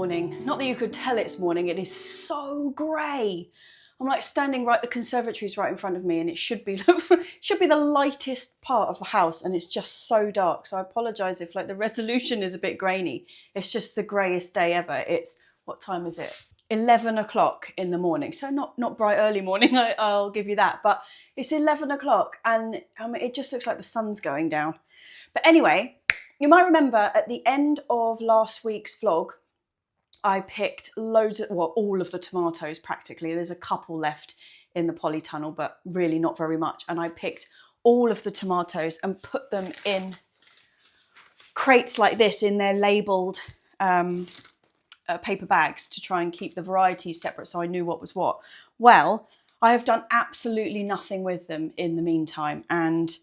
morning. Not that you could tell it's morning, it is so grey. I'm like standing right, the conservatory's right in front of me and it should be the lightest part of the house and it's just so dark. So I apologise if like the resolution is a bit grainy. It's just the greyest day ever. It's, what time is it? 11 o'clock in the morning. So not bright early morning, I'll give you that. But it's 11 o'clock and it just looks like the sun's going down. But anyway, you might remember at the end of last week's vlog, I picked loads of, well, all of the tomatoes practically. There's a couple left in the polytunnel, but really not very much. And I picked all of the tomatoes and put them in crates like this in their labelled paper bags to try and keep the varieties separate so I knew what was what. Well, I have done absolutely nothing with them in the meantime and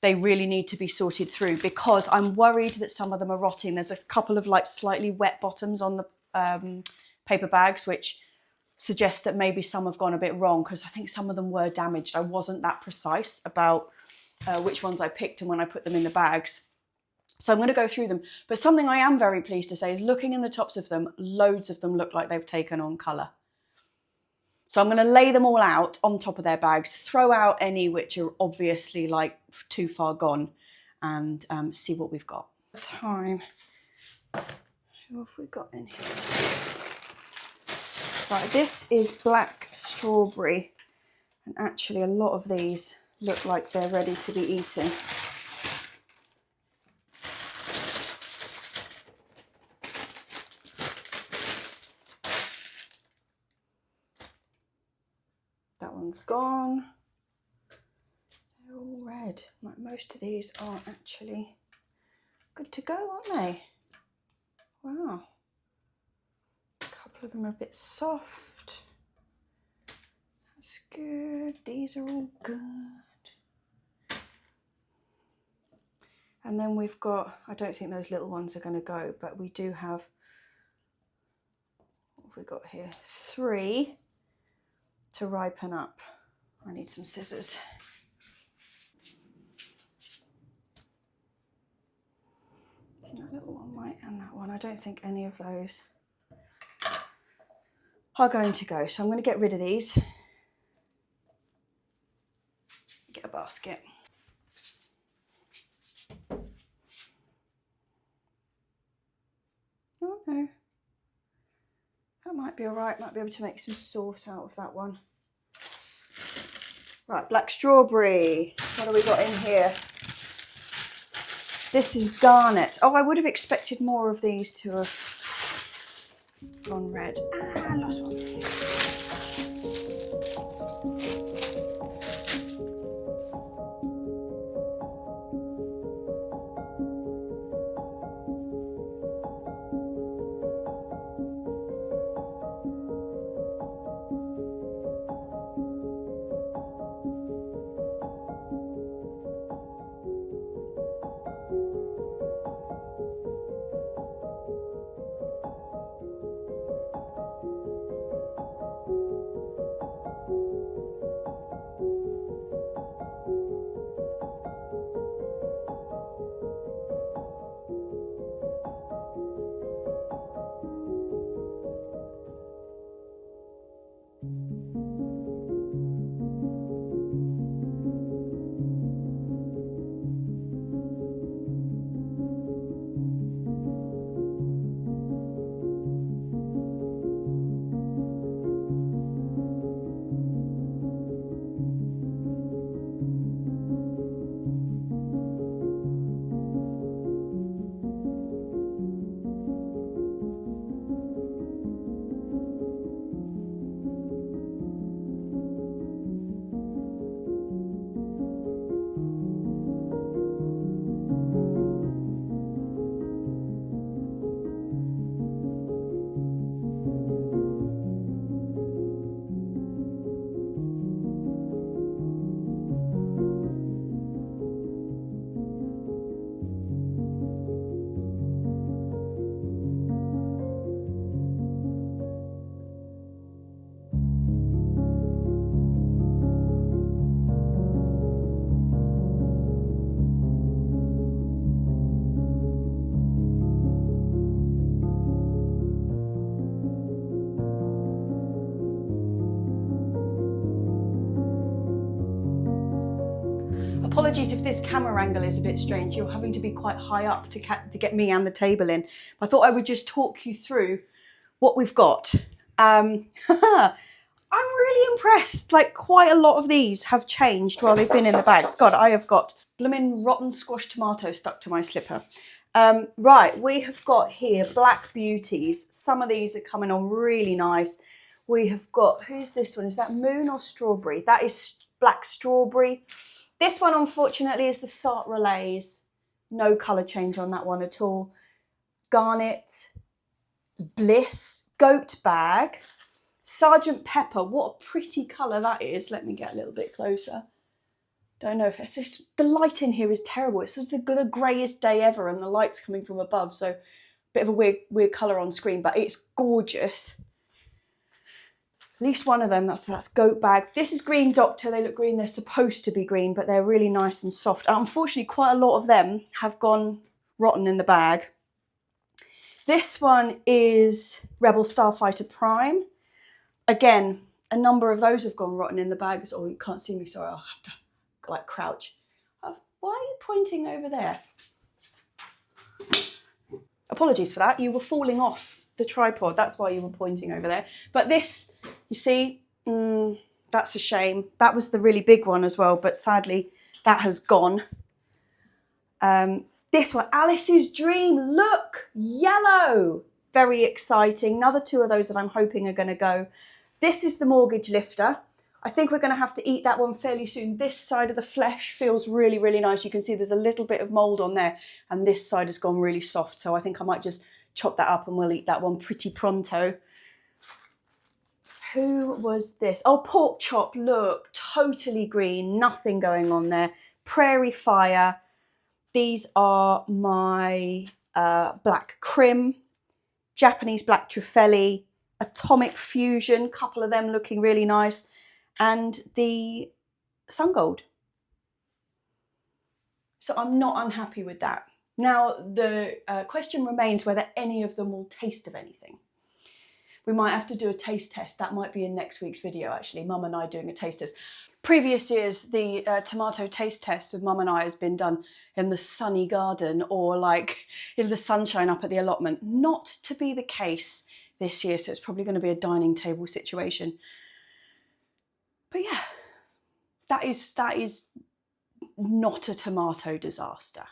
they really need to be sorted through because I'm worried that some of them are rotting. There's a couple of like slightly wet bottoms on the paper bags, which suggests that maybe some have gone a bit wrong because I think some of them were damaged. I wasn't that precise about which ones I picked and when I put them in the bags. So I'm going to go through them. But something I am very pleased to say is looking in the tops of them, loads of them look like they've taken on colour. So I'm going to lay them all out on top of their bags, throw out any which are obviously like too far gone and see what we've got. Time. Who have we got in here? Right, this is black strawberry. And actually a lot of these look like they're ready to be eaten. That one's gone. They're all red. Like most of these are actually good to go, aren't they? Wow. A couple of them are a bit soft. That's good. These are all good. And then we've got, I don't think those little ones are going to go, but we do have, what have we got here? 3 to ripen up. I need some scissors. That little one might, and that one. I don't think any of those are going to go. So I'm going to get rid of these. Get a basket. Oh no. That might be all right. Might be able to make some sauce out of that one. Right, black strawberry. What have we got in here? This is garnet. Oh, I would have expected more of these to have gone red. Ah, lost one. Apologies if this camera angle is a bit strange. You're having to be quite high up to get me and the table in. I thought I would just talk you through what we've got. I'm really impressed. Like, quite a lot of these have changed while they've been in the bags. God, I have got blooming rotten squash tomato stuck to my slipper. Right, we have got here Black Beauties. Some of these are coming on really nice. We have got, who's this one? Is that Moon or Strawberry? That is Black Strawberry. This one, unfortunately, is the Sart Relays. No colour change on that one at all. Garnet, Bliss, Goat Bag, Sergeant Pepper. What a pretty colour that is. Let me get a little bit closer. Don't know if it's just, the light in here is terrible. It's sort of the greyest day ever and the light's coming from above. So a bit of a weird colour on screen, but it's gorgeous. At least one of them, that's Goat Bag. This is Green Doctor. They look green. They're supposed to be green, but they're really nice and soft. Unfortunately, quite a lot of them have gone rotten in the bag. This one is Rebel Starfighter Prime. Again, a number of those have gone rotten in the bags. Oh, you can't see me, sorry. I'll have to like crouch. Why are you pointing over there? Apologies for that. You were falling off the tripod. That's why you were pointing over there. But this, you see, that's a shame. That was the really big one as well, but sadly that has gone. This one, Alice's Dream. Look, yellow. Very exciting. Another two of those that I'm hoping are going to go. This is the Mortgage Lifter. I think we're going to have to eat that one fairly soon. This side of the flesh feels really, really nice. You can see there's a little bit of mould on there and this side has gone really soft. So I think I might just chop that up and we'll eat that one pretty pronto. Who was this? Oh, Pork Chop, look, totally green, nothing going on there. Prairie Fire. These are my Black Crim, Japanese Black Truffelli, Atomic Fusion, couple of them looking really nice, and the Sun Gold. So I'm not unhappy with that. Now, the question remains whether any of them will taste of anything. We might have to do a taste test. That might be in next week's video, actually. Mum and I doing a taste test. Previous years, the tomato taste test with Mum and I has been done in the sunny garden or like in the sunshine up at the allotment. Not to be the case this year, so it's probably going to be a dining table situation. But yeah, that is not a tomato disaster.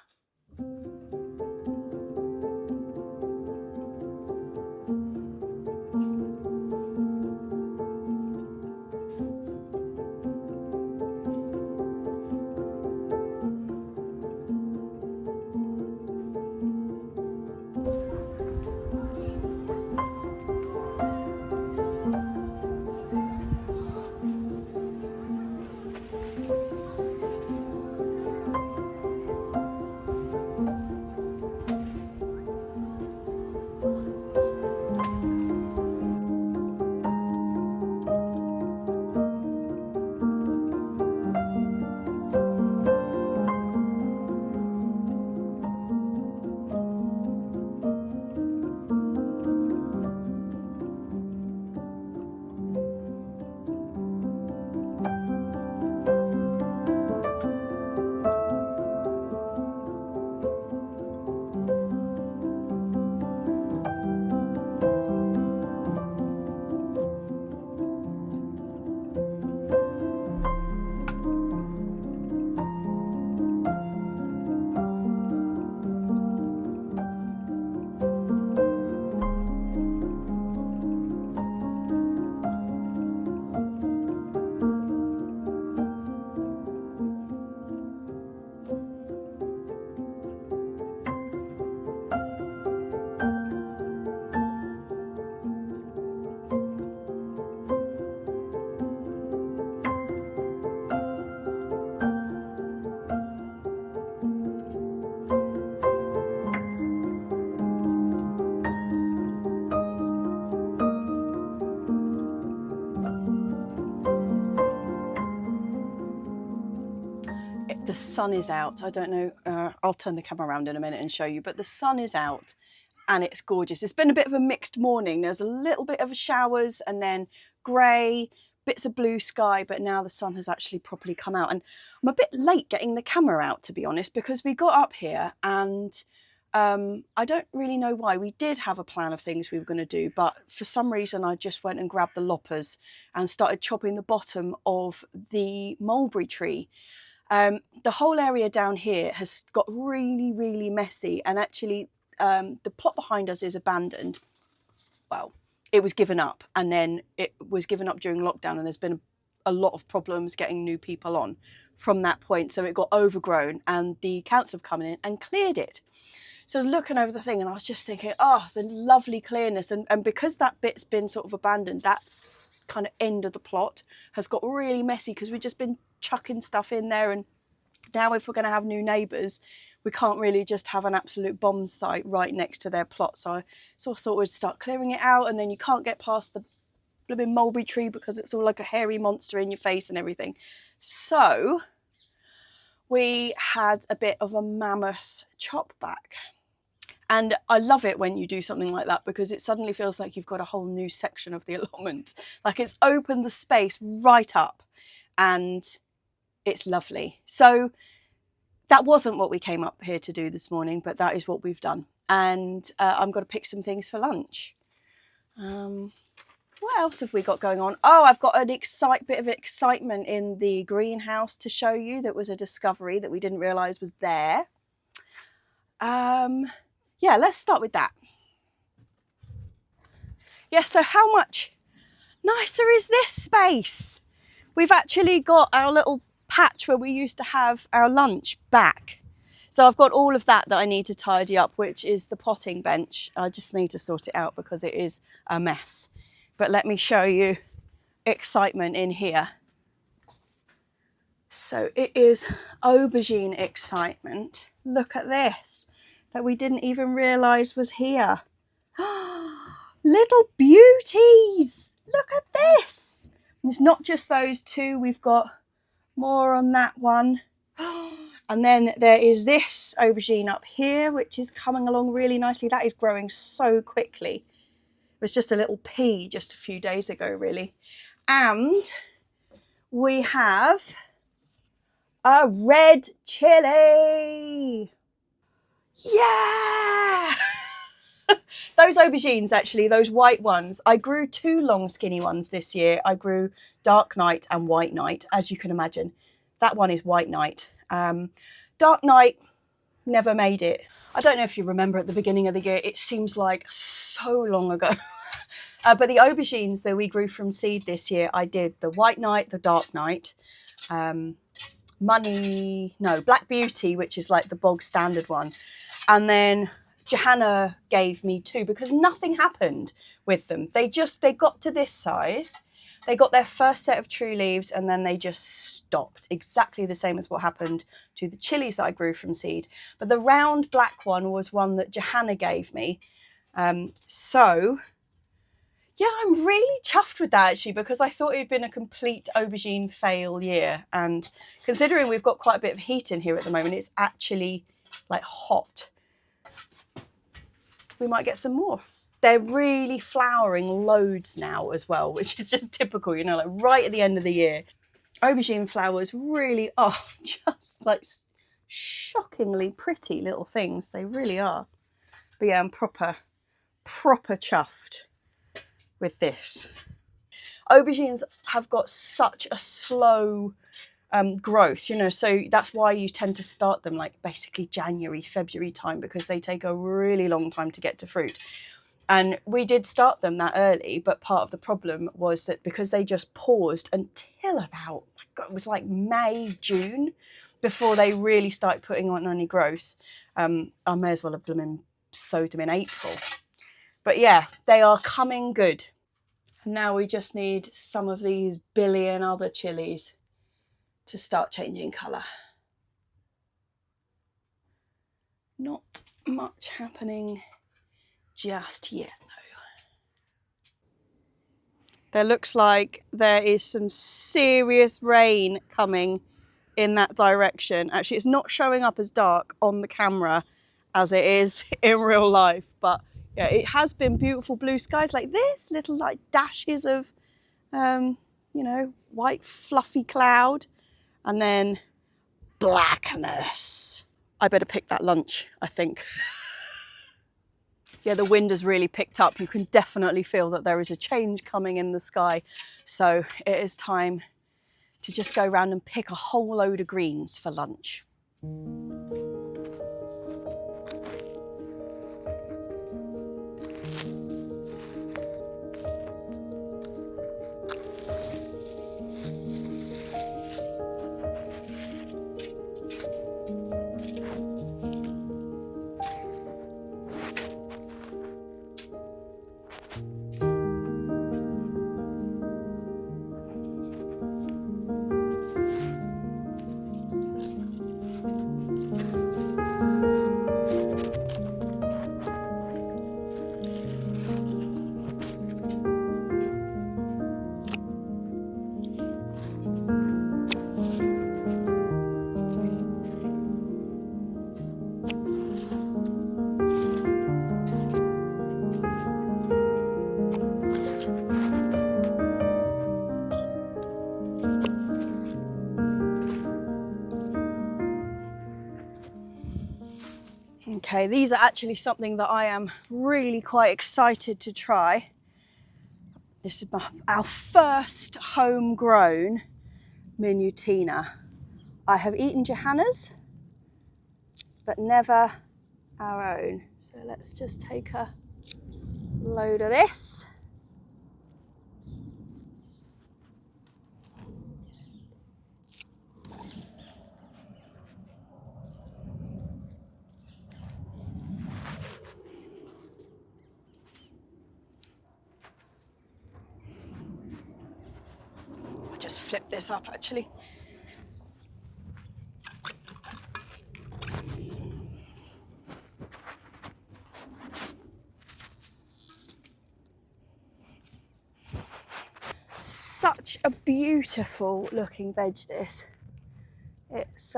The sun is out. I don't know, I'll turn the camera around in a minute and show you, but the sun is out and it's gorgeous. It's been a bit of a mixed morning. There's a little bit of showers and then grey, bits of blue sky, but now the sun has actually properly come out. And I'm a bit late getting the camera out, to be honest, because we got up here and I don't really know why. We did have a plan of things we were going to do, but for some reason I just went and grabbed the loppers and started chopping the bottom of the mulberry tree. The whole area down here has got really, really messy, and actually the plot behind us is abandoned. Well, it was given up, and then it was given up during lockdown, and there's been a lot of problems getting new people on from that point. So it got overgrown, and the council have come in and cleared it. So I was looking over the thing and I was just thinking, oh, the lovely clearness. And because that bit's been sort of abandoned, that's kind of end of the plot has got really messy because we've just been chucking stuff in there. And now if we're going to have new neighbours, we can't really just have an absolute bomb site right next to their plot. So I sort of thought we'd start clearing it out, and then you can't get past the blooming mulberry tree because it's all like a hairy monster in your face and everything. So we had a bit of a mammoth chop back. And I love it when you do something like that because it suddenly feels like you've got a whole new section of the allotment. Like it's opened the space right up and it's lovely. So that wasn't what we came up here to do this morning, but that is what we've done. And I'm going to pick some things for lunch. What else have we got going on? Oh, I've got an bit of excitement in the greenhouse to show you. That was a discovery that we didn't realise was there. Yeah, let's start with that. Yeah, so how much nicer is this space? We've actually got our little patch where we used to have our lunch back. So I've got all of that I need to tidy up, which is the potting bench. I just need to sort it out because it is a mess. But let me show you excitement in here. So it is aubergine excitement. Look at this, that we didn't even realise was here. Little beauties! Look at this! And it's not just those two, we've got more on that one. And then there is this aubergine up here, which is coming along really nicely. That is growing so quickly. It was just a little pea just a few days ago, really. And we have a red chilli. Yeah! Those aubergines, actually, those white ones, I grew two long skinny ones this year. I grew Dark Night and White Night, as you can imagine. That one is White Night. Dark Night never made it. I don't know if you remember at the beginning of the year, it seems like so long ago. But the aubergines that we grew from seed this year, I did the White Night, the Dark Night, Black Beauty, which is like the bog standard one. And then Johanna gave me two because nothing happened with them. They got to this size. They got their first set of true leaves and then they just stopped. Exactly the same as what happened to the chilies that I grew from seed. But the round black one was one that Johanna gave me. So yeah, I'm really chuffed with that actually, because I thought it had been a complete aubergine fail year. And considering we've got quite a bit of heat in here at the moment, it's actually like hot. We might get some more. They're really flowering loads now as well, which is just typical, you know, like right at the end of the year. Aubergine flowers really are just like shockingly pretty little things. They really are. But yeah, I'm proper chuffed with this. Aubergines have got such a slow growth, you know, so that's why you tend to start them like basically January, February time, because they take a really long time to get to fruit. And we did start them that early, but part of the problem was that because they just paused until about, it was like May, June, before they really started putting on any growth. I may as well have sowed them in April. But yeah, they are coming good. And now we just need some of these billion other chilies to start changing colour. Not much happening just yet though. There looks like there is some serious rain coming in that direction. Actually, it's not showing up as dark on the camera as it is in real life, but yeah, it has been beautiful blue skies like this, little like dashes of you know, white fluffy cloud, and then blackness. I better pick that lunch, I think. Yeah, the wind has really picked up. You can definitely feel that there is a change coming in the sky. So it is time to just go around and pick a whole load of greens for lunch. Okay, these are actually something that I am really quite excited to try. This is our first homegrown minutina. I have eaten Johanna's, but never our own. So let's just take a load of this. I'll just flip this up actually. Such a beautiful looking veg this. It's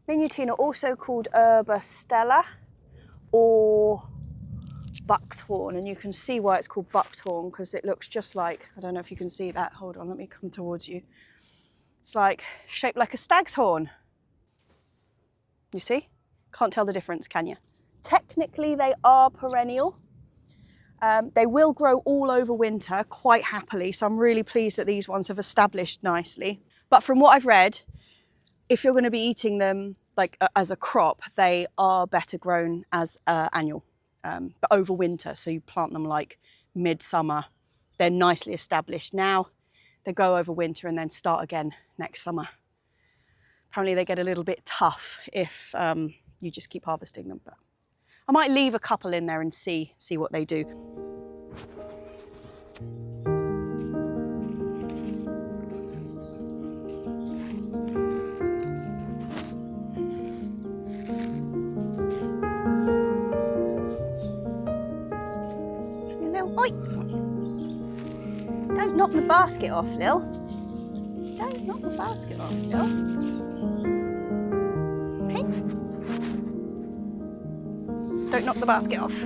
minutina, also called herba stella or buckthorn, and you can see why it's called buckthorn because it looks just like, I don't know if you can see that, hold on, let me come towards you. It's like shaped like a stag's horn. You see? Can't tell the difference, can you? Technically they are perennial. They will grow all over winter quite happily, so I'm really pleased that these ones have established nicely. But from what I've read, if you're going to be eating them like as a crop, they are better grown as annual, but over winter. So you plant them like midsummer. They're nicely established now. They go over winter and then start again next summer. Apparently they get a little bit tough if you just keep harvesting them. But I might leave a couple in there and see what they do. Oi! Don't knock the basket off, Lil. Don't knock the basket off, Lil. Hey. Don't knock the basket off.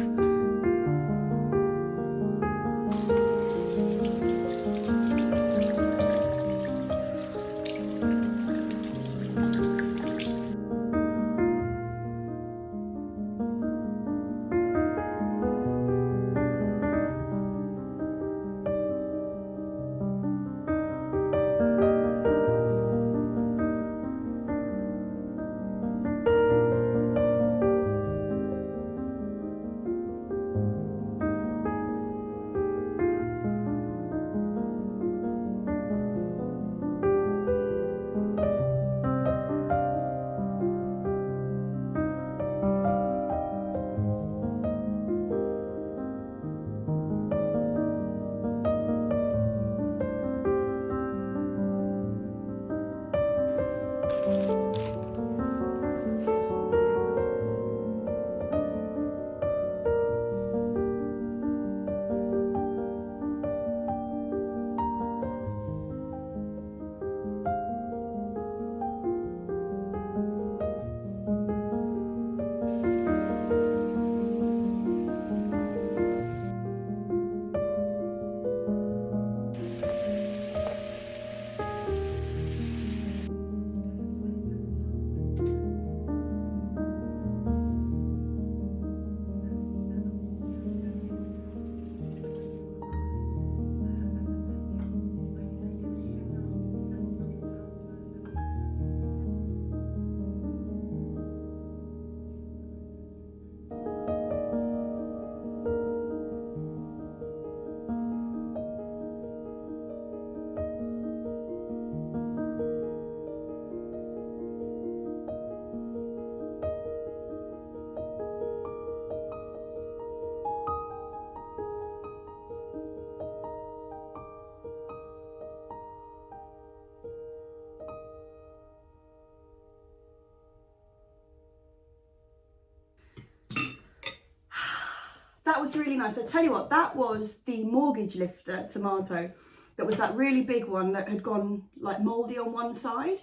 that was really nice. I tell you what, that was the mortgage lifter tomato. That was that really big one that had gone like mouldy on one side.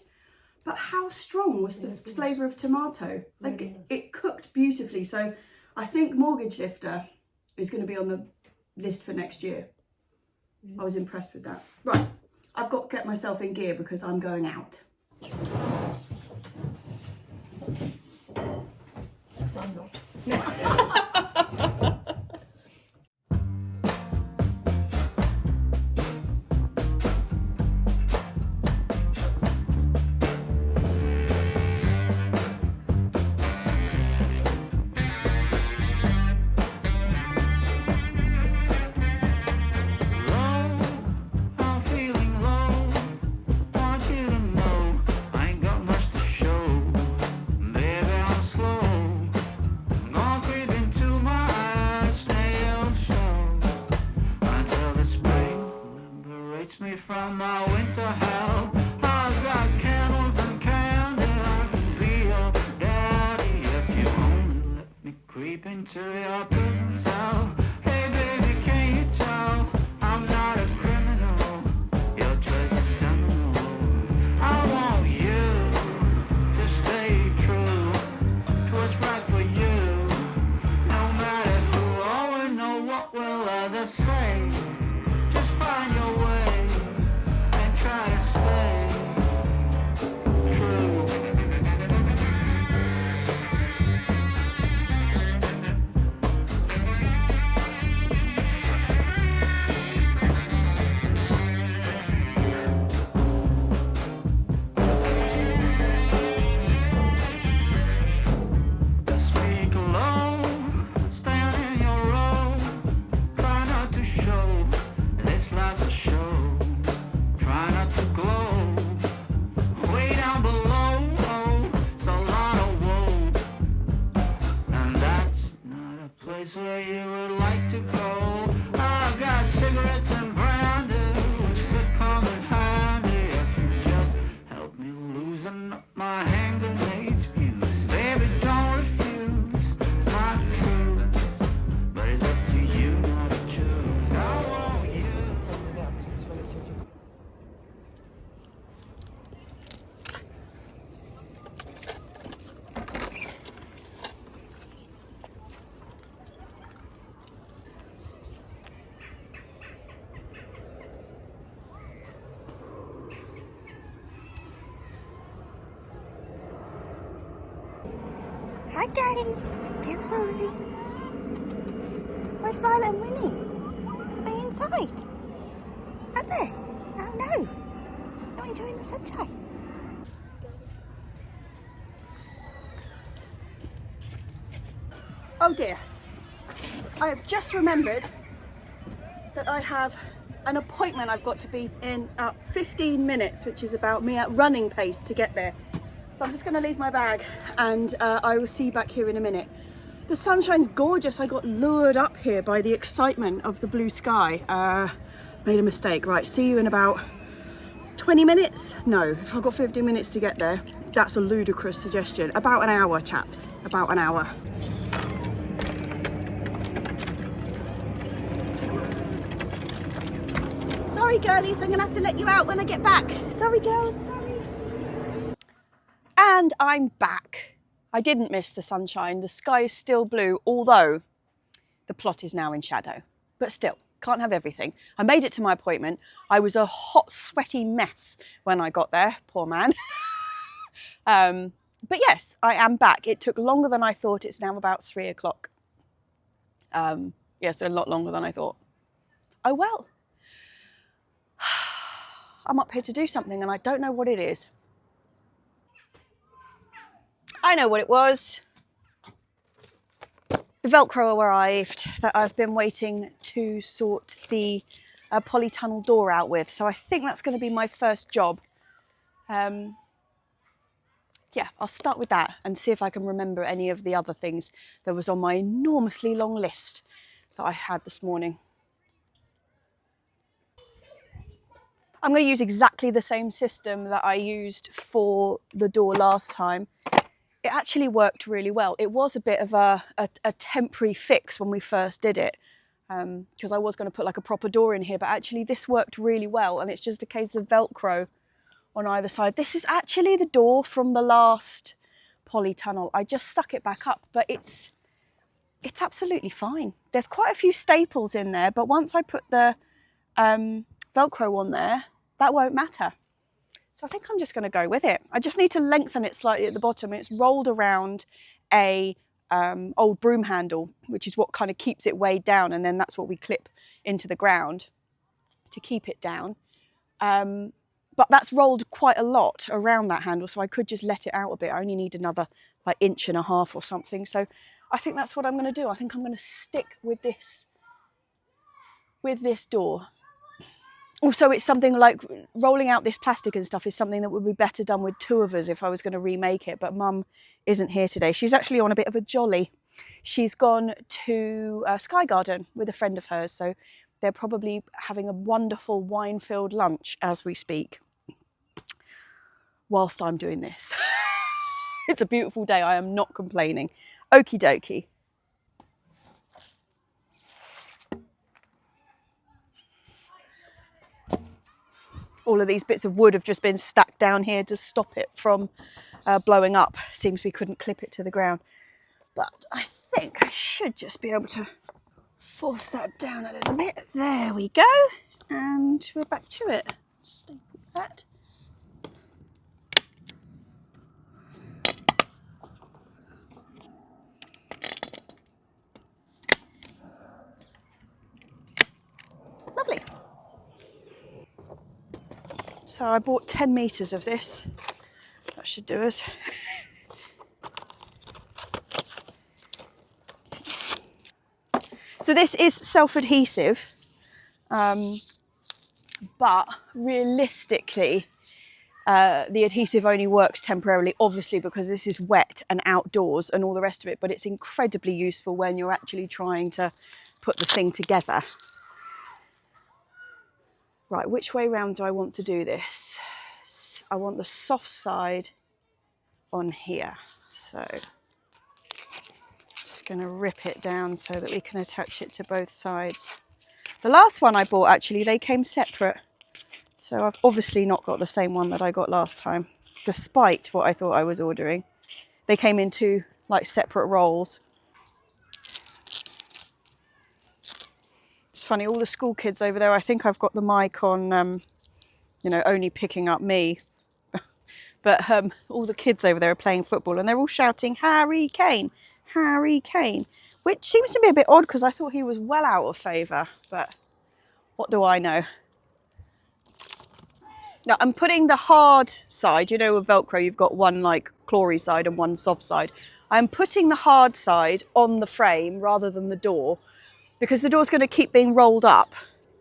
But how strong was the flavour of tomato? Like it cooked beautifully. So I think mortgage lifter is going to be on the list for next year. I was impressed with that. Right, I've got to get myself in gear because I'm going out. Yes, I'm not. From my winter hell, I've got candles and candy. I can be your daddy if you only let me creep into your prison cell. Hey baby, can you tell I'm not a criminal? Your choice is seminal. I want you to stay true to what's right for you. No matter who or know what will others say. Just find your way. Try to stay true. Speak low, stand in your row. Try not to show this life's a show. Try not to glow. Way down below, it's a lot of woe. And that's not a place where you would like to go. I've got cigarettes and brandy, which could come in handy if you just help me loosen up my hand grenades fuse. Baby, don't refuse my truth, but it's up to you not to choose. I want you. Hi guys, good morning. Where's Violet and Winnie? Are they inside? Are they? Oh no, they're enjoying the sunshine. Oh dear, I have just remembered that I have an appointment I've got to be in at 15 minutes, which is about me at running pace to get there. So I'm just going to leave my bag and I will see you back here in a minute. The sunshine's gorgeous. I got lured up here by the excitement of the blue sky. Made a mistake. Right, see you in about 20 minutes? No, if I've got 15 minutes to get there, that's a ludicrous suggestion. About an hour, chaps, about an hour. Sorry girlies, I'm gonna have to let you out when I get back. Sorry girls, sorry. And I'm back. I didn't miss the sunshine. The sky is still blue, although the plot is now in shadow. But still, can't have everything. I made it to my appointment. I was a hot, sweaty mess when I got there, poor man. But yes, I am back. It took longer than I thought. It's now about 3 o'clock. So a lot longer than I thought. Oh well. I'm up here to do something and I don't know what it is. I know what it was. The velcro arrived that I've been waiting to sort the polytunnel door out with. So I think that's going to be my first job. Yeah, I'll start with that and see if I can remember any of the other things that was on my enormously long list that I had this morning. I'm going to use exactly the same system that I used for the door last time. It it actually worked really well. It was a bit of a temporary fix when we first did it, because I was going to put like a proper door in here, but actually this worked really well, and it's just a case of velcro on either side. This is actually the door from the last polytunnel. I just stuck it back up, but it's absolutely fine. There's quite a few staples in there, but once I put the velcro on there, that won't matter. So I think I'm just going to go with it. I just need to lengthen it slightly at the bottom. It's rolled around a old broom handle, which is what kind of keeps it weighed down, and then that's what we clip into the ground to keep it down. But that's rolled quite a lot around that handle, so I could just let it out a bit. I only need another like 1.5 inches or something. So I think that's what I'm going to do. I think I'm going to stick with this door. Also, it's something like rolling out this plastic and stuff is something that would be better done with 2 of us if I was going to remake it. But Mum isn't here today. She's actually on a bit of a jolly. She's gone to Sky Garden with a friend of hers. So they're probably having a wonderful wine-filled lunch as we speak, whilst I'm doing this. It's a beautiful day. I am not complaining. Okie dokie. All of these bits of wood have just been stacked down here to stop it from blowing up. Seems we couldn't clip it to the ground. But I think I should just be able to force that down a little bit. There we go. And we're back to it. Staple that. Lovely. So I bought 10 metres of this. That should do us. So this is self-adhesive, but realistically, the adhesive only works temporarily, obviously, because this is wet and outdoors and all the rest of it, but it's incredibly useful when you're actually trying to put the thing together. Right, which way round do I want to do this? I want the soft side on here. So just going to rip it down so that we can attach it to both sides. The last one I bought, actually, they came separate. So I've obviously not got the same one that I got last time, despite what I thought I was ordering. They came in 2 like separate rolls. It's funny, all the school kids over there, I think I've got the mic on, you know, only picking up me. But all the kids over there are playing football and they're all shouting, Harry Kane, Harry Kane, which seems to be a bit odd because I thought he was well out of favour, but what do I know? Now I'm putting the hard side, you know, with Velcro, you've got one like chlory side and one soft side. I'm putting the hard side on the frame rather than the door, because the door's going to keep being rolled up.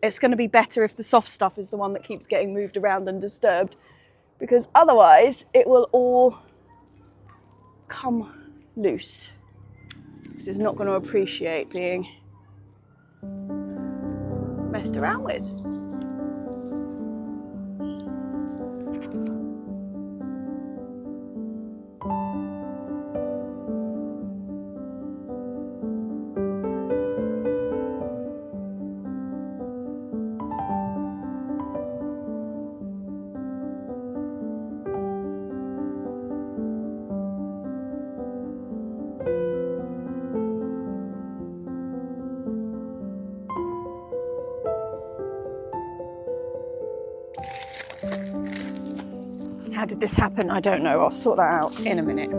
It's going to be better if the soft stuff is the one that keeps getting moved around and disturbed, because otherwise it will all come loose. Because it's not going to appreciate being messed around with. How did this happen? I don't know. I'll sort that out in a minute.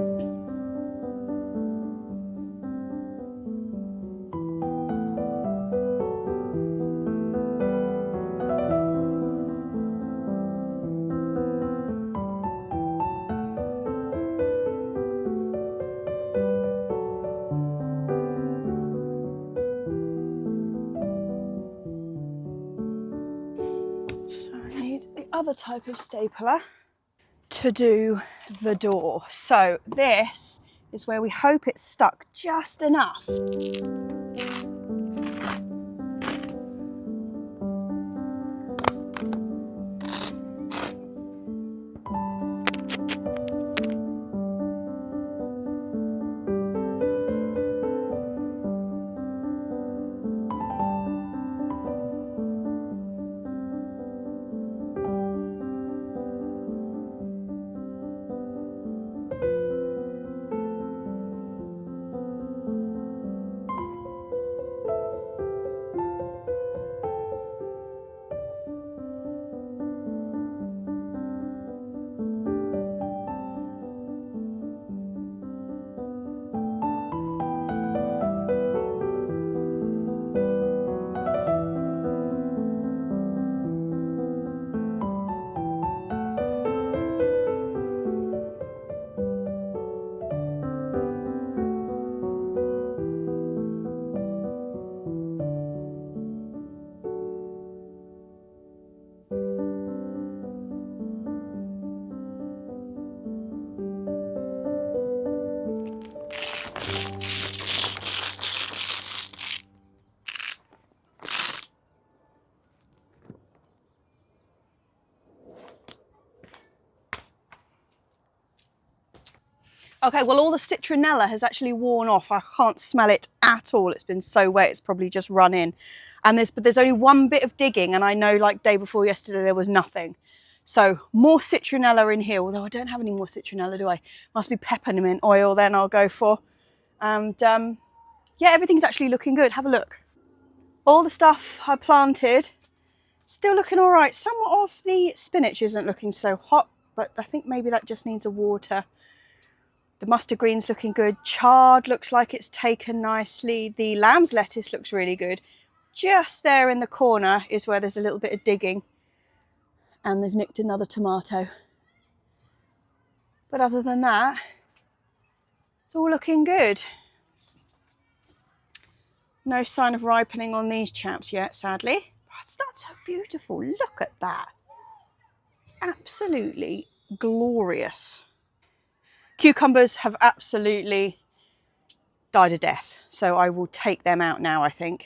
So I need the other type of stapler to do the door. So this is where we hope it's stuck just enough. Okay, well, all the citronella has actually worn off. I can't smell it at all. It's been so wet, it's probably just run in. And there's only one bit of digging, and I know like day before yesterday there was nothing. So more citronella in here, although I don't have any more citronella, do I? Must be peppermint oil then I'll go for. And yeah, everything's actually looking good. Have a look. All the stuff I planted, still looking all right. Some of the spinach isn't looking so hot, but I think maybe that just needs a water. The mustard green's looking good. Chard looks like it's taken nicely. The lamb's lettuce looks really good. Just there in the corner is where there's a little bit of digging. And they've nicked another tomato. But other than that, it's all looking good. No sign of ripening on these chaps yet, sadly. That's so beautiful. Look at that. It's absolutely glorious. Cucumbers have absolutely died a death, so I will take them out now, I think.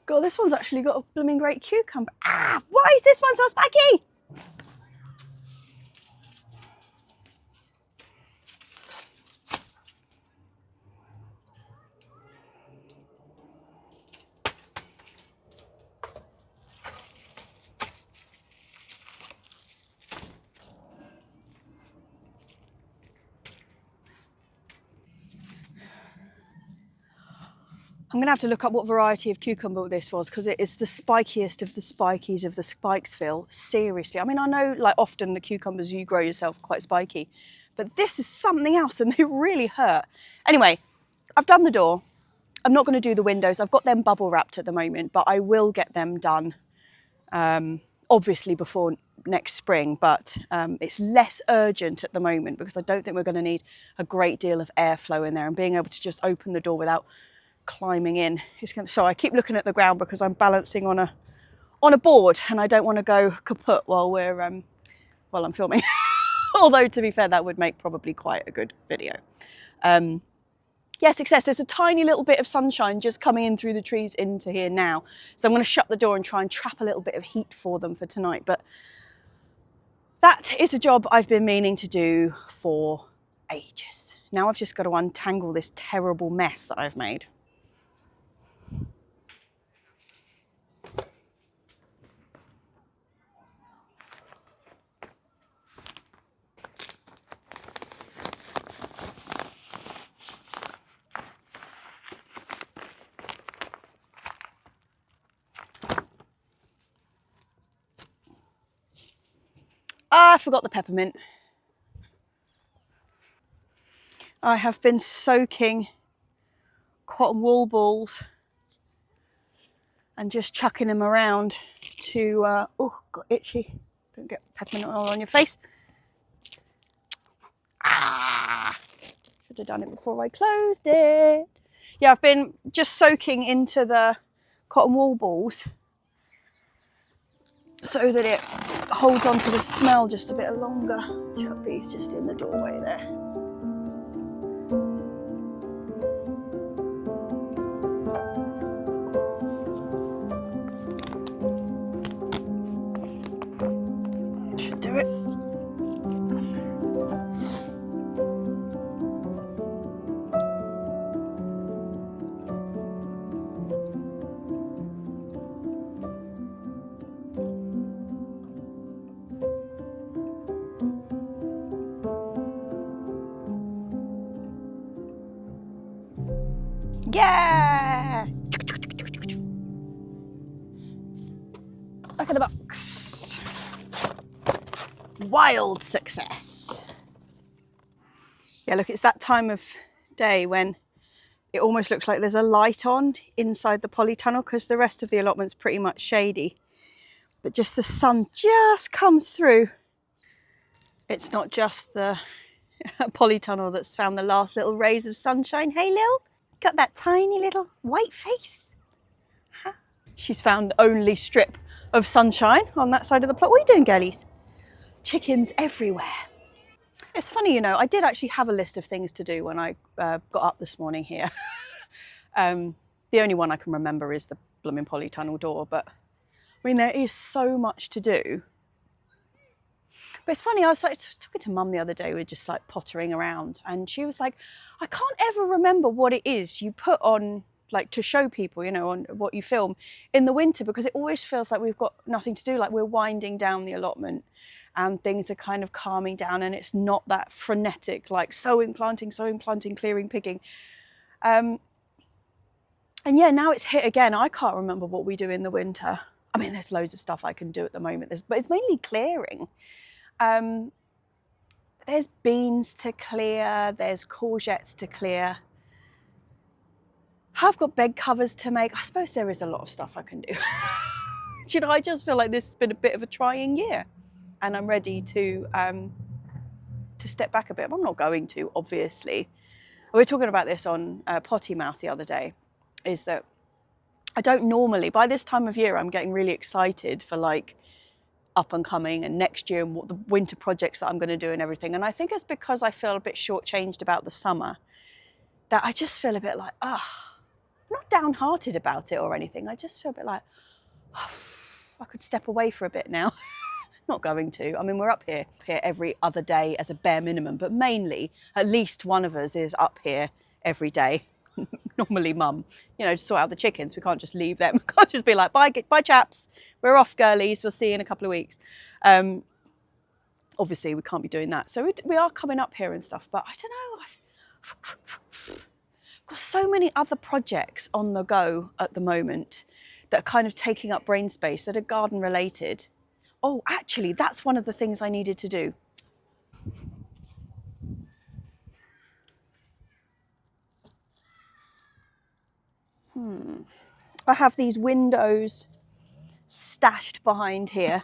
God, this one's actually got a blooming great cucumber. Ah, why is this one so spiky? I'm going to have to look up what variety of cucumber this was, because it is the spikiest of the spikies of the Spikesville. Seriously. I mean, I know like often the cucumbers you grow yourself are quite spiky, but this is something else and they really hurt. Anyway, I've done the door. I'm not going to do the windows. I've got them bubble wrapped at the moment, but I will get them done obviously before next spring, but it's less urgent at the moment because I don't think we're going to need a great deal of airflow in there, and being able to just open the door without climbing in is going to, so I keep looking at the ground because I'm balancing on a board and I don't want to go kaput while I'm filming. Although to be fair, that would make probably quite a good video. Yeah, success. There's a tiny little bit of sunshine just coming in through the trees into here now. So I'm going to shut the door and try and trap a little bit of heat for them for tonight. But that is a job I've been meaning to do for ages. Now I've just got to untangle this terrible mess that I've made. I forgot the peppermint. I have been soaking cotton wool balls and just chucking them around to, oh, got itchy. Don't get peppermint oil on your face. Ah, should have done it before I closed it. Yeah, I've been just soaking into the cotton wool balls so that it holds on to the smell just a bit longer. Chuck these just in the doorway there. Should do it. Yeah! Back in the box. Wild success. Yeah, look, it's that time of day when it almost looks like there's a light on inside the polytunnel because the rest of the allotment's pretty much shady. But just the sun just comes through. It's not just the polytunnel that's found the last little rays of sunshine. Hey, Lil, got that tiny little white face. Huh? She's found the only strip of sunshine on that side of the plot. What are you doing, girlies? Chickens everywhere. It's funny, you know, I did actually have a list of things to do when I got up this morning here. The only one I can remember is the blooming polytunnel door, but I mean, there is so much to do. But it's funny, I was like talking to Mum the other day, we were just like pottering around, and she was like, I can't ever remember what it is you put on, like to show people, you know, on what you film in the winter, because it always feels like we've got nothing to do, like we're winding down the allotment and things are kind of calming down, and it's not that frenetic, like sowing, planting, clearing, picking. And yeah, now it's hit again. I can't remember what we do in the winter. I mean, there's loads of stuff I can do at the moment, but it's mainly clearing. There's beans to clear, there's courgettes to clear. I've got bed covers to make. I suppose there is a lot of stuff I can do. You know, I just feel like this has been a bit of a trying year, and I'm ready to step back a bit. I'm not going to, obviously. We were talking about this on Potty Mouth the other day, is that I don't normally, by this time of year, I'm getting really excited for like up and coming and next year and what the winter projects that I'm going to do and everything. And I think it's because I feel a bit shortchanged about the summer that I just feel a bit like, I'm not downhearted about it or anything. I just feel a bit like, I could step away for a bit now. Not going to. I mean, we're up here every other day as a bare minimum, but mainly at least one of us is up here every day. Normally Mum, you know, to sort out the chickens. We can't just leave them. We can't just be like, bye chaps, we're off girlies, we'll see you in a couple of weeks. Obviously we can't be doing that. So we are coming up here and stuff, but I don't know. I've got so many other projects on the go at the moment that are kind of taking up brain space that are garden related. Oh, actually, that's one of the things I needed to do. I have these windows stashed behind here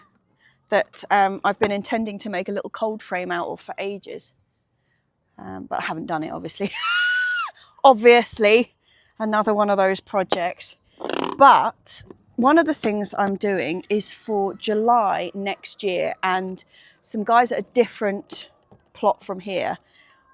that I've been intending to make a little cold frame out of for ages. But I haven't done it, obviously. Obviously, another one of those projects. But one of the things I'm doing is for July next year, and some guys at a different plot from here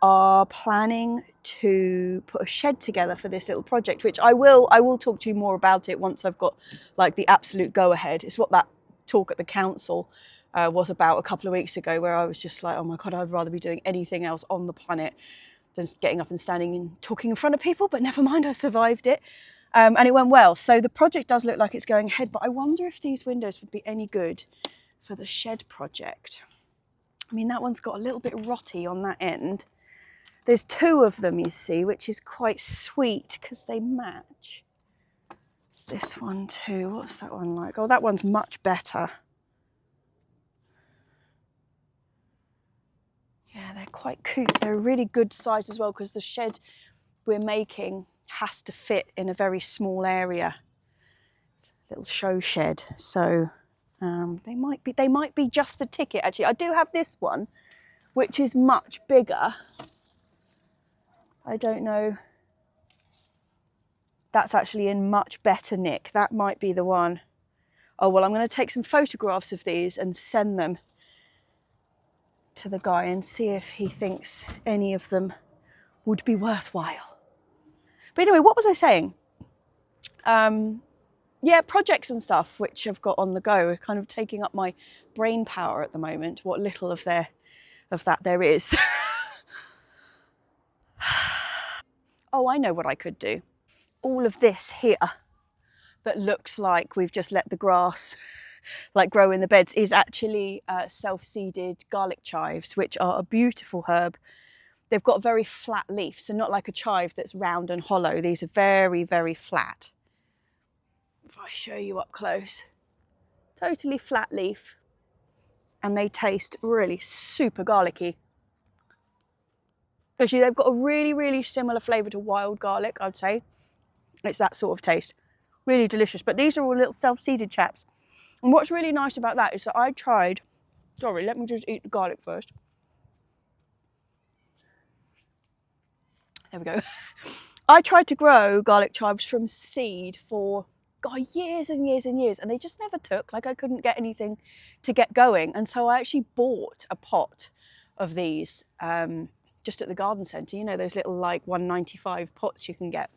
are planning to put a shed together for this little project, which I will talk to you more about it once I've got like the absolute go ahead. It's what that talk at the council was about a couple of weeks ago, where I was just like, oh my God, I'd rather be doing anything else on the planet than getting up and standing and talking in front of people, but never mind, I survived it. And it went well. So the project does look like it's going ahead, but I wonder if these windows would be any good for the shed project. I mean, that one's got a little bit rotty on that end. There's two of them, you see, which is quite sweet because they match. It's this one too. What's that one like? Oh, that one's much better. Yeah, they're quite cute. They're a really good size as well, because the shed we're making has to fit in a very small area. Little show shed. So they might be just the ticket. Actually, I do have this one, which is much bigger. I don't know. That's actually in much better nick. That might be the one. Oh, well, I'm going to take some photographs of these and send them to the guy and see if he thinks any of them would be worthwhile. But anyway, what was I saying? Yeah, projects and stuff which I've got on the go are kind of taking up my brain power at the moment, what little of that there is. Oh, I know what I could do. All of this here that looks like we've just let the grass like grow in the beds is actually self-seeded garlic chives, which are a beautiful herb. They've got a very flat leaf, so not like a chive that's round and hollow. These are very, very flat. If I show you up close, totally flat leaf, and they taste really super garlicky. Actually, they've got a really, really similar flavour to wild garlic, I'd say. It's that sort of taste. Really delicious. But these are all little self-seeded chaps. And what's really nice about that is that I tried... Sorry, let me just eat the garlic first. There we go. I tried to grow garlic chives from seed for, God, years and years and years, and they just never took. Like, I couldn't get anything to get going. And so I actually bought a pot of these just at the garden centre, you know, those little like $1.95 pots you can get.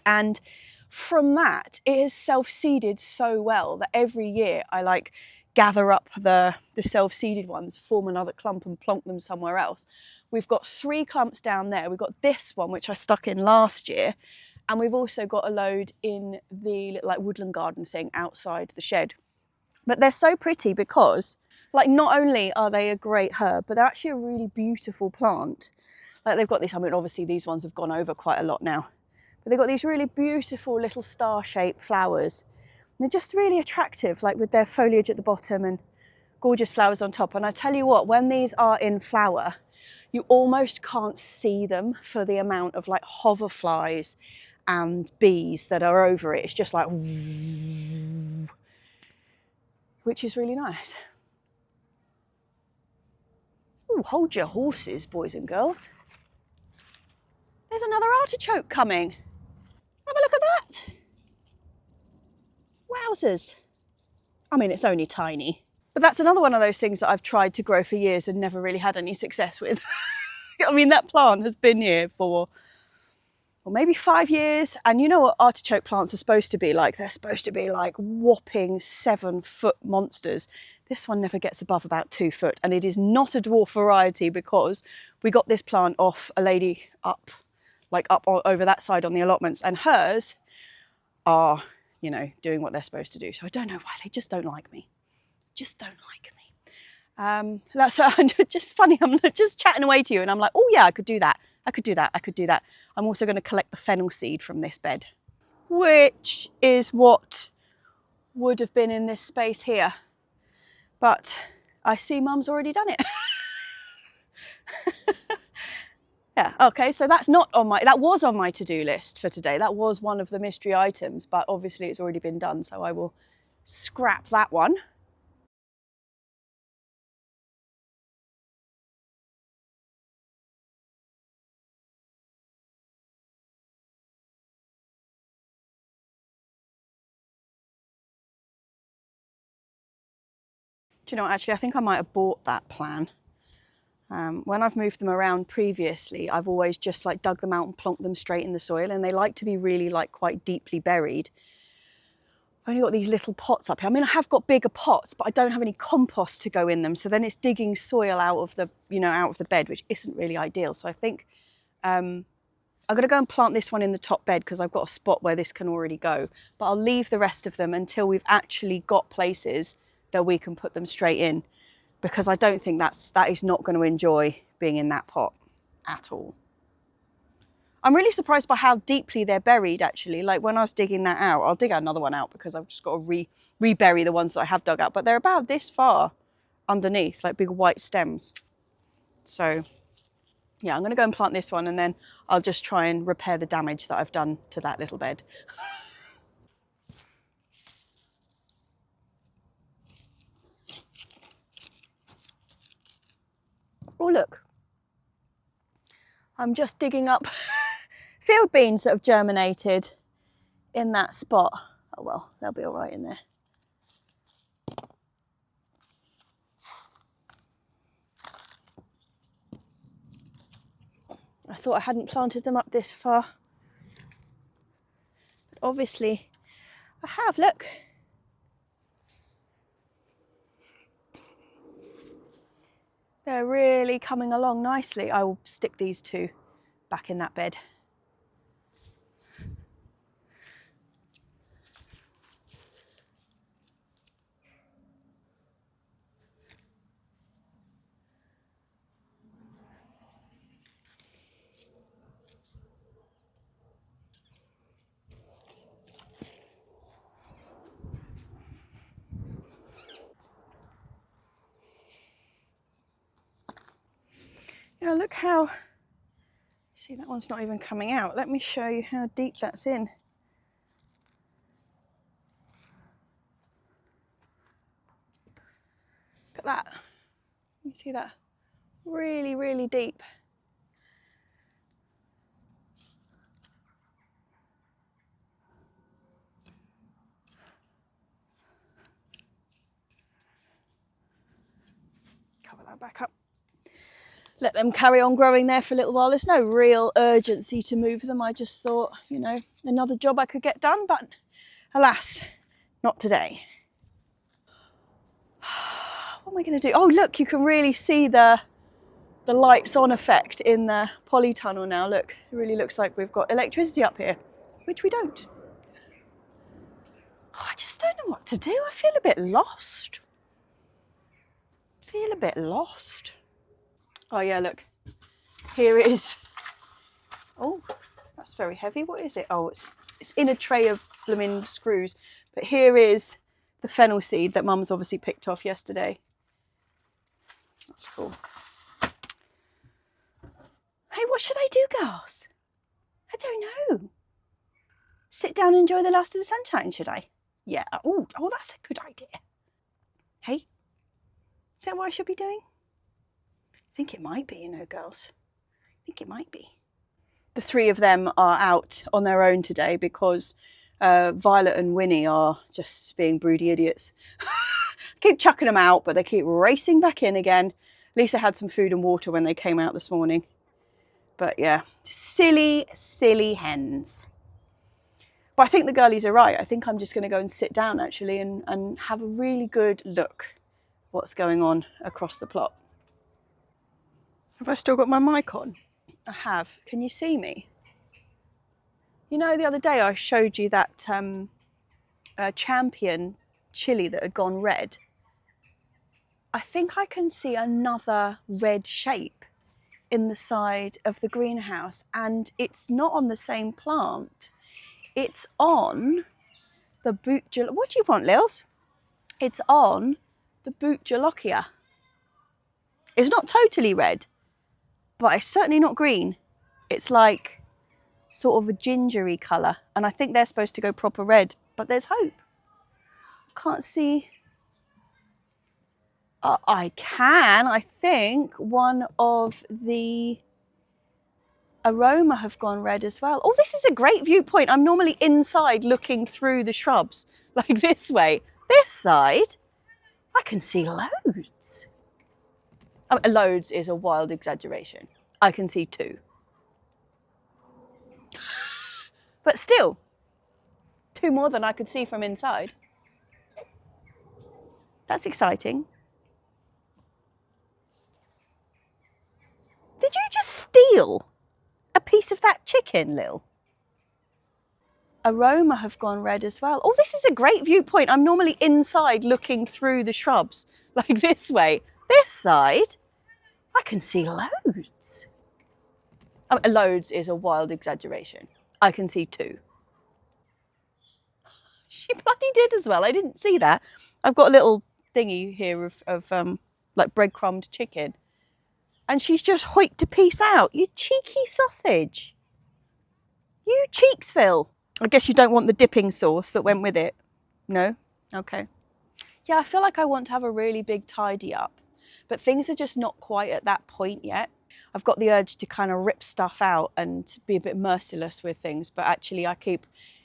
And from that, it has self-seeded so well that every year I like gather up the self-seeded ones, form another clump and plonk them somewhere else. We've got 3 clumps down there. We've got this one, which I stuck in last year. And we've also got a load in the like woodland garden thing outside the shed. But they're so pretty because like not only are they a great herb, but they're actually a really beautiful plant. Like they've got this, I mean, obviously these ones have gone over quite a lot now, but they've got these really beautiful little star-shaped flowers. And they're just really attractive, like with their foliage at the bottom and gorgeous flowers on top. And I tell you what, when these are in flower, you almost can't see them for the amount of like hoverflies and bees that are over it. It's just like, which is really nice. Ooh, hold your horses, boys and girls. There's another artichoke coming. Have a look at that. Wowzers. I mean, it's only tiny. But that's another one of those things that I've tried to grow for years and never really had any success with. I mean, that plant has been here for, well, maybe 5 years. And you know what artichoke plants are supposed to be like? They're supposed to be like whopping 7-foot monsters. This one never gets above about 2 foot. And it is not a dwarf variety because we got this plant off a lady up over that side on the allotments. And hers are, you know, doing what they're supposed to do. So I don't know why, they just don't like me. Just don't like me. That's just funny. I'm just chatting away to you and I'm like, oh yeah, I could do that. I could do that. I could do that. I'm also going to collect the fennel seed from this bed, which is what would have been in this space here. But I see Mum's already done it. Yeah, okay, so that was on my to-do list for today. That was one of the mystery items, but obviously it's already been done, so I will scrap that one. Do you know what, actually, I think I might have bought that plan. When I've moved them around previously, I've always just like dug them out and plonked them straight in the soil, and they like to be really like quite deeply buried. I've only got these little pots up here. I mean, I have got bigger pots, but I don't have any compost to go in them. So then it's digging soil out of the, out of the bed, which isn't really ideal. So I think I'm going to go and plant this one in the top bed because I've got a spot where this can already go. But I'll leave the rest of them until we've actually got places that we can put them straight in, because I don't think that is not going to enjoy being in that pot at all. I'm really surprised by how deeply they're buried, actually. Like when I was digging that out, I'll dig another one out because I've just got to rebury the ones that I have dug out, but they're about this far underneath, like big white stems. So yeah, I'm going to go and plant this one and then I'll just try and repair the damage that I've done to that little bed. Oh, look. I'm just digging up field beans that have germinated in that spot. Oh well, they'll be all right in there. I thought I hadn't planted them up this far. But obviously I have, look. They're really coming along nicely. I will stick these 2 back in that bed. Yeah, look how, see, that one's not even coming out. Let me show you how deep that's in. Look at that. You see that? Really, really deep. Cover that back up. let them carry on growing there for a little while. There's no real urgency to move them. I just thought, you know, another job I could get done, but alas, not today. What am I going to do? Oh, look, you can really see the lights on effect in the polytunnel now. Look, it really looks like we've got electricity up here, which we don't. Oh, I just don't know what to do. I feel a bit lost. Oh yeah, look, here it is. Oh, that's very heavy. What is it? Oh, it's in a tray of blooming screws. But here is the fennel seed that Mum's obviously picked off yesterday. That's cool. Hey, what should I do, girls? I don't know. Sit down and enjoy the last of the sunshine, should I? Yeah. Oh, that's a good idea. Hey, is that what I should be doing? I think it might be, you know, girls. I think it might be. The three of them are out on their own today because Violet and Winnie are just being broody idiots. I keep chucking them out, but they keep racing back in again. Lisa had some food and water when they came out this morning. But yeah, silly, silly hens. But I think the girlies are right. I think I'm just going to go and sit down actually and have a really good look what's going on across the plot. Have I still got my mic on? I have. Can you see me? You know, the other day I showed you that champion chili that had gone red. I think I can see another red shape in the side of the greenhouse, and it's not on the same plant. It's on the what do you want, Lils? It's on the Butjolokia. It's not totally red, but it's certainly not green. It's like sort of a gingery colour, and I think they're supposed to go proper red, but there's hope. Can't see. I can. I think one of the aroma have gone red as well. Oh, this is a great viewpoint. I'm normally inside looking through the shrubs like this way. This side, I can see loads. Loads is a wild exaggeration. I can see 2. But still, 2 more than I could see from inside. That's exciting. Did you just steal a piece of that chicken, Lil? Aroma have gone red as well. Oh, this is a great viewpoint. I'm normally inside looking through the shrubs like this way. This side, I can see loads. Loads is a wild exaggeration. I can see 2. She bloody did as well. I didn't see that. I've got a little thingy here of like breadcrumbed chicken. And she's just hoiked a piece out. You cheeky sausage. You Cheeksville. I guess you don't want the dipping sauce that went with it. No? Okay. Yeah, I feel like I want to have a really big tidy up. But things are just not quite at that point yet. I've got the urge to kind of rip stuff out and be a bit merciless with things. But actually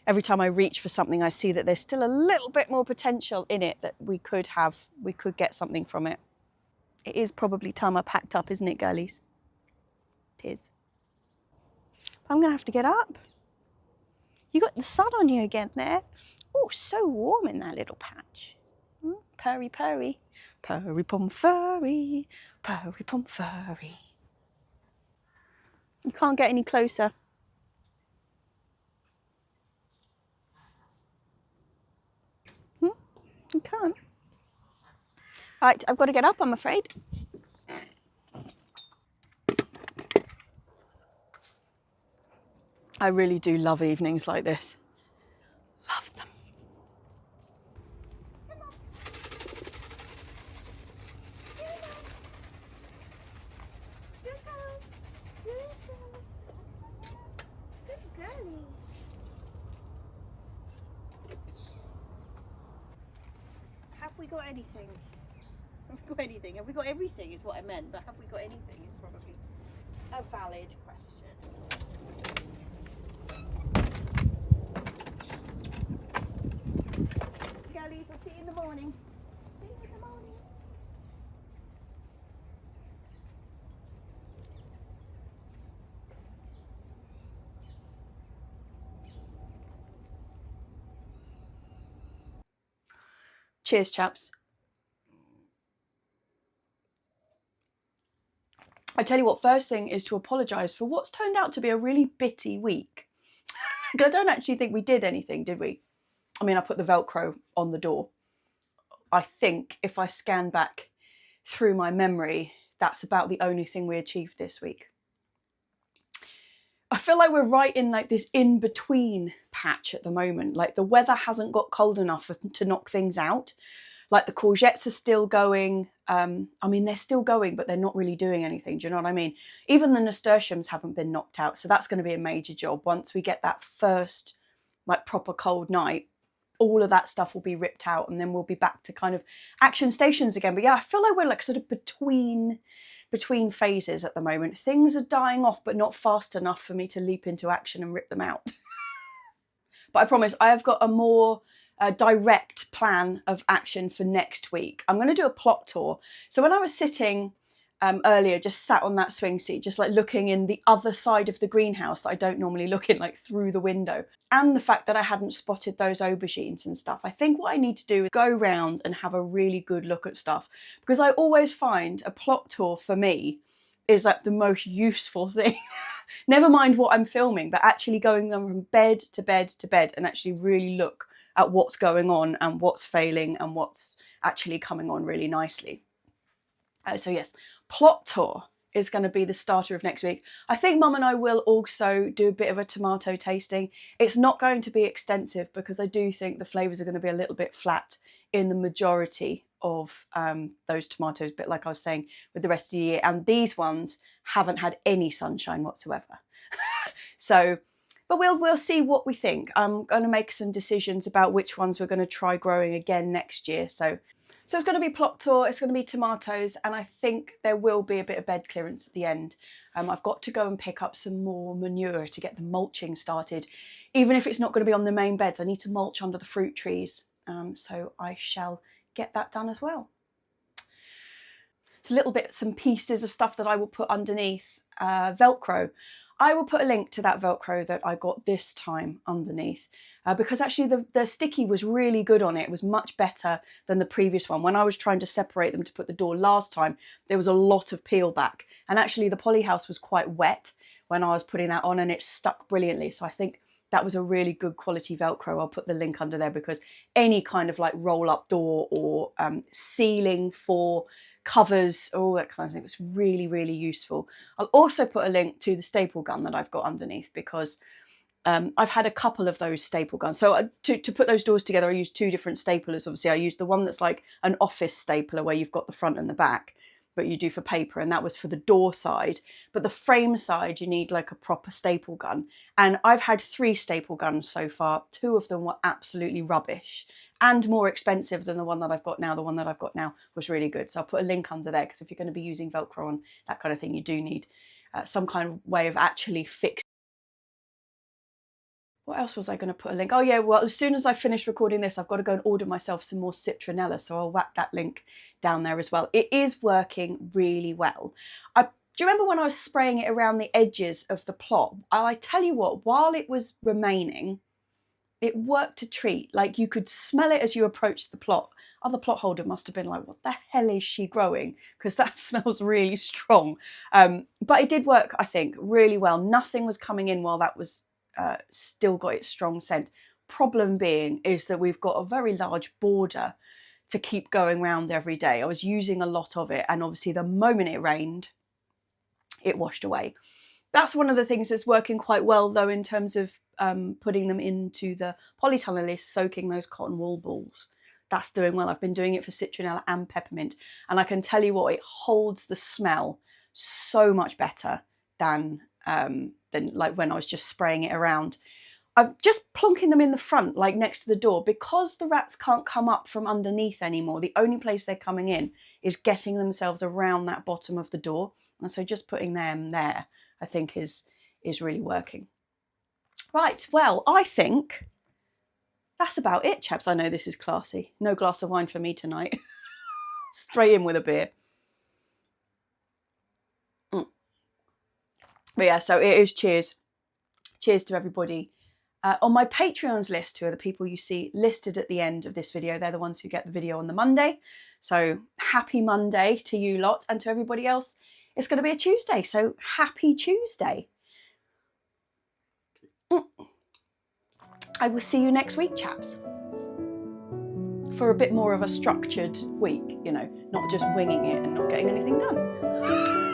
every time I reach for something, I see that there's still a little bit more potential in it that we could get something from it. It is probably time I packed up, isn't it, girlies? It is. I'm going to have to get up. You got the sun on you again there. Oh, so warm in that little patch. Purry, purry. Purry, pom, furry. Purry, pom, furry. You can't get any closer. You can't. Right, I've got to get up, I'm afraid. I really do love evenings like this. Love them. Come on. Good girls. Good girls. Good girlies. Have we got anything? Have we got anything? Have we got everything is what I meant, but have we got anything is probably a valid question. Girlies, I'll see you in the morning. See you in the morning. Cheers, chaps. I tell you what, first thing is to apologise for what's turned out to be a really bitty week. I don't actually think we did anything, did we? I mean, I put the Velcro on the door. I think if I scan back through my memory, that's about the only thing we achieved this week. I feel like we're right in like this in-between patch at the moment. Like the weather hasn't got cold enough to knock things out. Like the courgettes are still going. I mean, they're still going, but they're not really doing anything. Do you know what I mean? Even the nasturtiums haven't been knocked out. So that's going to be a major job. Once we get that first like proper cold night, all of that stuff will be ripped out and then we'll be back to kind of action stations again. But yeah, I feel like we're like sort of between phases at the moment. Things are dying off, but not fast enough for me to leap into action and rip them out. But I promise I have got a more direct plan of action for next week. I'm going to do a plot tour. So when I was sitting earlier, just sat on that swing seat, just like looking in the other side of the greenhouse that I don't normally look in, like through the window, and the fact that I hadn't spotted those aubergines and stuff, I think what I need to do is go round and have a really good look at stuff, because I always find a plot tour for me is like the most useful thing. Never mind what I'm filming, but actually going from bed to bed to bed and actually really look at what's going on and what's failing and what's actually coming on really nicely. So yes, plot tour is going to be the starter of next week. I think Mum and I will also do a bit of a tomato tasting. It's not going to be extensive because I do think the flavours are going to be a little bit flat in the majority of those tomatoes, but like I was saying with the rest of the year, and these ones haven't had any sunshine whatsoever. So, but we'll see what we think. I'm going to make some decisions about which ones we're going to try growing again next year. So it's going to be plot tour, it's going to be tomatoes, and I think there will be a bit of bed clearance at the end. I've got to go and pick up some more manure to get the mulching started. Even if it's not going to be on the main beds, I need to mulch under the fruit trees. So I shall get that done as well. So little bits and pieces of stuff that I will put underneath. Velcro. I will put a link to that Velcro that I got this time underneath because actually the sticky was really good on it. It was much better than the previous one. When I was trying to separate them to put the door last time, there was a lot of peel back. And actually the poly house was quite wet when I was putting that on and it stuck brilliantly. So I think that was a really good quality Velcro. I'll put the link under there because any kind of like roll up door or ceiling for covers, all that kind of thing. It's really, really useful. I'll also put a link to the staple gun that I've got underneath because I've had a couple of those staple guns. So to put those doors together, I used two different staplers. Obviously, I used the one that's like an office stapler where you've got the front and the back, but you do for paper, and that was for the door side. But the frame side, you need like a proper staple gun. And I've had 3 staple guns so far. 2 of them were absolutely rubbish and more expensive than the one that I've got now. The one that I've got now was really good. So I'll put a link under there because if you're going to be using Velcro on that kind of thing, you do need some kind of way of actually fixing. What else was I going to put a link? Oh yeah, well, as soon as I finish recording this, I've got to go and order myself some more citronella. So I'll whack that link down there as well. It is working really well. Do you remember when I was spraying it around the edges of the plot? I tell you what, while it was remaining, it worked a treat. Like you could smell it as you approached the plot. Other plot holder must have been like, what the hell is she growing? Because that smells really strong. But it did work, I think, really well. Nothing was coming in while that was still got its strong scent. Problem being is that we've got a very large border to keep going round every day. I was using a lot of it, and obviously the moment it rained, it washed away. That's one of the things that's working quite well though in terms of putting them into the polytunnel is soaking those cotton wool balls. That's doing well. I've been doing it for citronella and peppermint, and I can tell you what, it holds the smell so much better than like when I was just spraying it around. I'm just plonking them in the front, like next to the door, because the rats can't come up from underneath anymore. The only place they're coming in is getting themselves around that bottom of the door. And so just putting them there, I think is really working. Right, well, I think that's about it, chaps. I know this is classy. No glass of wine for me tonight. Straight in with a beer. But yeah, so it is cheers. Cheers to everybody On my Patreons list, who are the people you see listed at the end of this video, they're the ones who get the video on the Monday. So happy Monday to you lot, and to everybody else, it's going to be a Tuesday. So happy Tuesday. I will see you next week, chaps, for a bit more of a structured week, you know, not just winging it and not getting anything done.